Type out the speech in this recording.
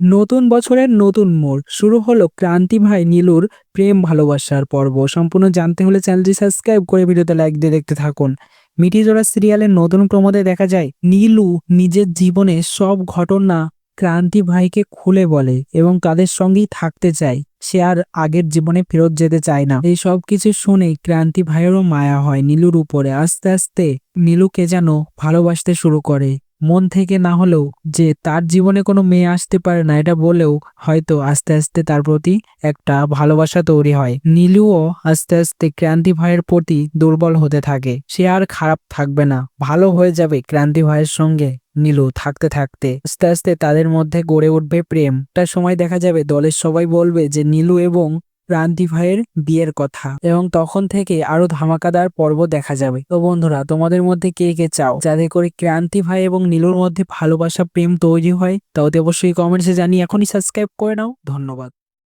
নতুন বছরের নতুন মোড় শুরু হলো ক্রান্তি ভাই নীলুর প্রেম ভালোবাসার পর্ব। সম্পূর্ণ জানতে হলে চ্যানেলটি সাবস্ক্রাইব করে ভিডিওতে লাইক দিয়ে দেখতে থাকুন। মিঠিজোড়া সিরিয়ালের নতুন প্রমোদে দেখা যায় নীলু নিজের জীবনে সব ঘটনা ক্রান্তি ভাইকে খুলে বলে এবং তাদের সঙ্গেই থাকতে চায়। সে আর আগের জীবনে ফেরত যেতে চায় না। এই সব কিছু শুনে ক্রান্তি ভাইয়েরও মায়া হয় নীলুর উপরে। আস্তে আস্তে নীলুকে যেন ভালোবাসতে শুরু করে, মন থেকে না হলেও। যে তার জীবনে কোনো মেয়ে আসতে পারে না এটা বলেও হয়তো আস্তে আস্তে তার প্রতি একটা ভালোবাসা তৈরি হয়। নীলুও আস্তে আস্তে ক্রান্তি ভাইয়ের প্রতি দুর্বল হতে থাকে। সে আর খারাপ থাকবে না, ভালো হয়ে যাবে ক্রান্তি ভাইয়ের সঙ্গে। নীলু থাকতে থাকতে আস্তে আস্তে তাদের মধ্যে গড়ে উঠবে প্রেম। একটা সময় দেখা যাবে দলের সবাই বলবে যে নীলু এবং ক্রান্তি ভাইয়ের বিয়ের কথা, এবং তখন থেকে আরো ধামাকাদার পর্ব দেখা যাবে। তো বন্ধুরা, তোমাদের মধ্যে কে কে চাও যাতে করে ক্রান্তি ভাই এবং নীলুর মধ্যে ভালোবাসা প্রেম তৈরি হয়? তাও অবশ্যই কমেন্টসে জানিয়ে এখনই সাবস্ক্রাইব করে নাও। ধন্যবাদ।